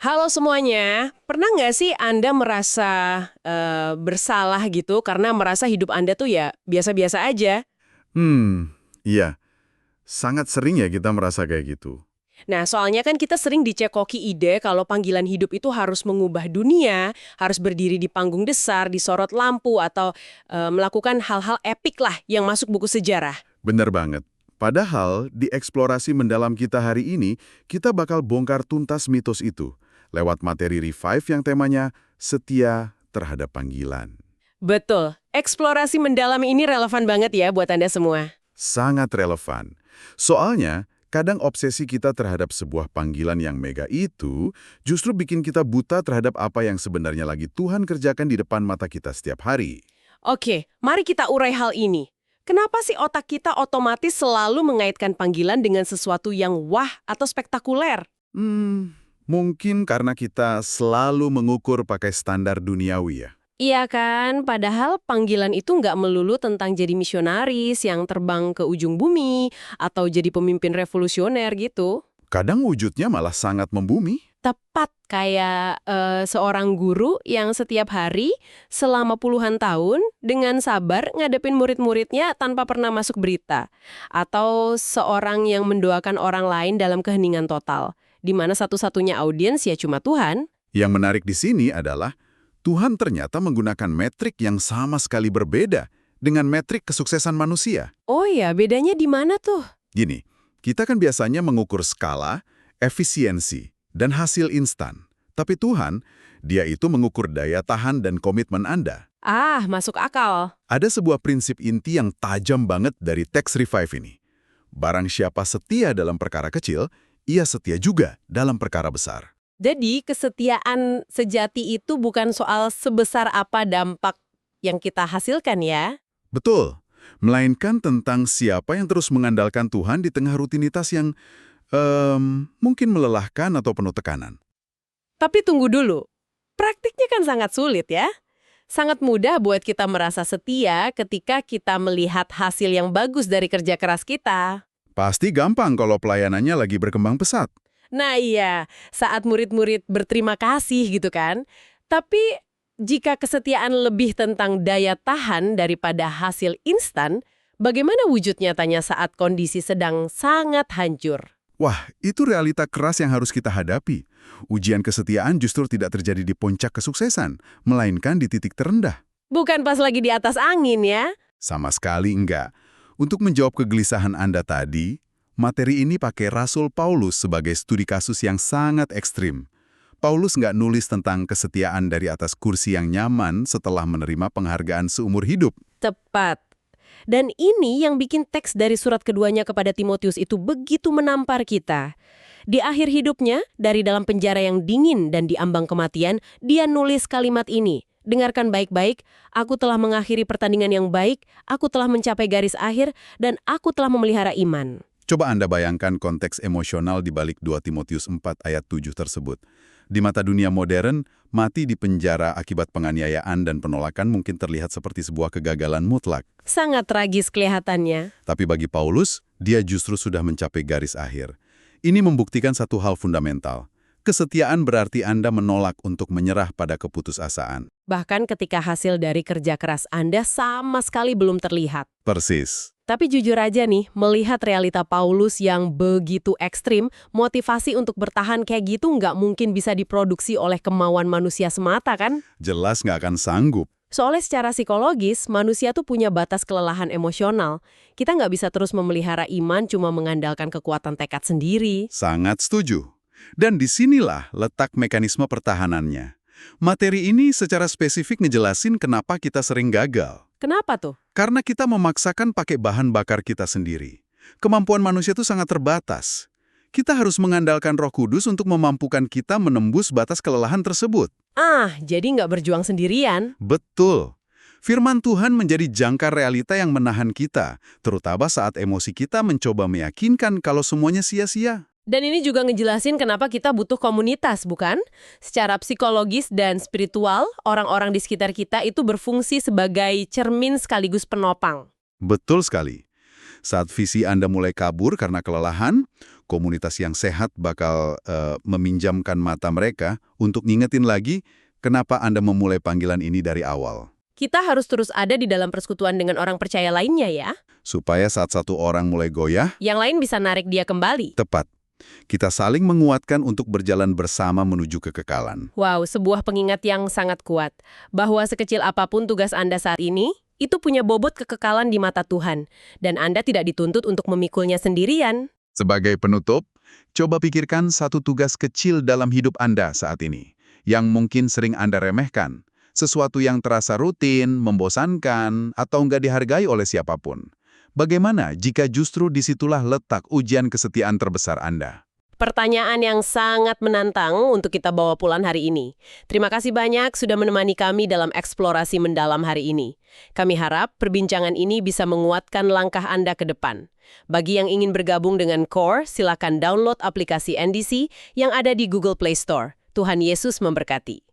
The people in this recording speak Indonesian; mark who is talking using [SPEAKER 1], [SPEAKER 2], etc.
[SPEAKER 1] Halo semuanya, pernah nggak sih Anda merasa bersalah gitu karena merasa hidup Anda tuh ya biasa-biasa aja?
[SPEAKER 2] Hmm, iya. Sangat sering ya kita merasa kayak gitu.
[SPEAKER 1] Nah, soalnya kan kita sering dicekoki ide kalau panggilan hidup itu harus mengubah dunia, harus berdiri di panggung besar, disorot lampu, atau melakukan hal-hal epik lah yang masuk buku sejarah.
[SPEAKER 2] Benar banget. Padahal di eksplorasi mendalam kita hari ini, kita bakal bongkar tuntas mitos itu lewat materi Revive yang temanya setia terhadap panggilan.
[SPEAKER 1] Betul, eksplorasi mendalam ini relevan banget ya buat Anda semua.
[SPEAKER 2] Sangat relevan. Soalnya, kadang obsesi kita terhadap sebuah panggilan yang mega itu justru bikin kita buta terhadap apa yang sebenarnya lagi Tuhan kerjakan di depan mata kita setiap hari.
[SPEAKER 1] Oke, mari kita urai hal ini. Kenapa sih otak kita otomatis selalu mengaitkan panggilan dengan sesuatu yang wah atau spektakuler?
[SPEAKER 2] Mungkin karena kita selalu mengukur pakai standar duniawi ya.
[SPEAKER 1] Iya kan, padahal panggilan itu nggak melulu tentang jadi misionaris yang terbang ke ujung bumi atau jadi pemimpin revolusioner gitu.
[SPEAKER 2] Kadang wujudnya malah sangat membumi.
[SPEAKER 1] Tepat kayak seorang guru yang setiap hari selama puluhan tahun dengan sabar ngadepin murid-muridnya tanpa pernah masuk berita. Atau seorang yang mendoakan orang lain dalam keheningan total, di mana satu-satunya audiens ya cuma Tuhan.
[SPEAKER 2] Yang menarik di sini adalah Tuhan ternyata menggunakan metrik yang sama sekali berbeda dengan metrik kesuksesan manusia.
[SPEAKER 1] Oh ya, bedanya di mana tuh?
[SPEAKER 2] Gini, kita kan biasanya mengukur skala, efisiensi, dan hasil instan. Tapi Tuhan, dia itu mengukur daya tahan dan komitmen Anda.
[SPEAKER 1] Ah, masuk akal.
[SPEAKER 2] Ada sebuah prinsip inti yang tajam banget dari teks Revive ini. Barang siapa setia dalam perkara kecil, ia setia juga dalam perkara besar.
[SPEAKER 1] Jadi, kesetiaan sejati itu bukan soal sebesar apa dampak yang kita hasilkan ya.
[SPEAKER 2] Betul, melainkan tentang siapa yang terus mengandalkan Tuhan di tengah rutinitas yang mungkin melelahkan atau penuh tekanan.
[SPEAKER 1] Tapi tunggu dulu, praktiknya kan sangat sulit ya. Sangat mudah buat kita merasa setia ketika kita melihat hasil yang bagus dari kerja keras kita.
[SPEAKER 2] Pasti gampang kalau pelayanannya lagi berkembang pesat.
[SPEAKER 1] Nah iya, saat murid-murid berterima kasih gitu kan. Tapi jika kesetiaan lebih tentang daya tahan daripada hasil instan, bagaimana wujud nyatanya saat kondisi sedang sangat hancur?
[SPEAKER 2] Wah, itu realita keras yang harus kita hadapi. Ujian kesetiaan justru tidak terjadi di puncak kesuksesan, melainkan di titik terendah.
[SPEAKER 1] Bukan pas lagi di atas angin ya.
[SPEAKER 2] Sama sekali enggak. Untuk menjawab kegelisahan Anda tadi, materi ini pakai Rasul Paulus sebagai studi kasus yang sangat ekstrim. Paulus nggak nulis tentang kesetiaan dari atas kursi yang nyaman setelah menerima penghargaan seumur hidup.
[SPEAKER 1] Tepat. Dan ini yang bikin teks dari surat keduanya kepada Timotius itu begitu menampar kita. Di akhir hidupnya, dari dalam penjara yang dingin dan diambang kematian, dia nulis kalimat ini. Dengarkan baik-baik, aku telah mengakhiri pertandingan yang baik, aku telah mencapai garis akhir, dan aku telah memelihara iman.
[SPEAKER 2] Coba Anda bayangkan konteks emosional di balik 2 Timotius 4 ayat 7 tersebut. Di mata dunia modern, mati di penjara akibat penganiayaan dan penolakan mungkin terlihat seperti sebuah kegagalan mutlak.
[SPEAKER 1] Sangat tragis kelihatannya.
[SPEAKER 2] Tapi bagi Paulus, dia justru sudah mencapai garis akhir. Ini membuktikan satu hal fundamental. Kesetiaan berarti Anda menolak untuk menyerah pada keputusasaan.
[SPEAKER 1] Bahkan ketika hasil dari kerja keras Anda sama sekali belum terlihat.
[SPEAKER 2] Persis.
[SPEAKER 1] Tapi jujur aja nih, melihat realita Paulus yang begitu ekstrim, motivasi untuk bertahan kayak gitu nggak mungkin bisa diproduksi oleh kemauan manusia semata kan?
[SPEAKER 2] Jelas nggak akan sanggup.
[SPEAKER 1] Soalnya secara psikologis, manusia tuh punya batas kelelahan emosional. Kita nggak bisa terus memelihara iman cuma mengandalkan kekuatan tekad sendiri.
[SPEAKER 2] Sangat setuju. Dan disinilah letak mekanisme pertahanannya. Materi ini secara spesifik ngejelasin kenapa kita sering gagal.
[SPEAKER 1] Kenapa tuh?
[SPEAKER 2] Karena kita memaksakan pakai bahan bakar kita sendiri. Kemampuan manusia itu sangat terbatas. Kita harus mengandalkan Roh Kudus untuk memampukan kita menembus batas kelelahan tersebut.
[SPEAKER 1] Ah, jadi nggak berjuang sendirian.
[SPEAKER 2] Betul. Firman Tuhan menjadi jangkar realita yang menahan kita, terutama saat emosi kita mencoba meyakinkan kalau semuanya sia-sia.
[SPEAKER 1] Dan ini juga ngejelasin kenapa kita butuh komunitas, bukan? Secara psikologis dan spiritual, orang-orang di sekitar kita itu berfungsi sebagai cermin sekaligus penopang.
[SPEAKER 2] Betul sekali. Saat visi Anda mulai kabur karena kelelahan, Komunitas yang sehat bakal meminjamkan mata mereka untuk ngingetin lagi kenapa Anda memulai panggilan ini dari awal.
[SPEAKER 1] Kita harus terus ada di dalam persekutuan dengan orang percaya lainnya ya.
[SPEAKER 2] Supaya saat satu orang mulai goyah,
[SPEAKER 1] Yang lain bisa narik dia kembali.
[SPEAKER 2] tepat. Kita saling menguatkan untuk berjalan bersama menuju kekekalan.
[SPEAKER 1] Wow, sebuah pengingat yang sangat kuat. Bahwa sekecil apapun tugas Anda saat ini, itu punya bobot kekekalan di mata Tuhan. Dan Anda tidak dituntut untuk memikulnya sendirian.
[SPEAKER 2] Sebagai penutup, coba pikirkan satu tugas kecil dalam hidup Anda saat ini, yang mungkin sering Anda remehkan. Sesuatu yang terasa rutin, membosankan, atau nggak dihargai oleh siapapun. Bagaimana jika justru disitulah letak ujian kesetiaan terbesar Anda?
[SPEAKER 1] Pertanyaan yang sangat menantang untuk kita bawa pulang hari ini. Terima kasih banyak sudah menemani kami dalam eksplorasi mendalam hari ini. Kami harap perbincangan ini bisa menguatkan langkah Anda ke depan. Bagi yang ingin bergabung dengan CORE, silakan download aplikasi NDC yang ada di Google Play Store. Tuhan Yesus memberkati.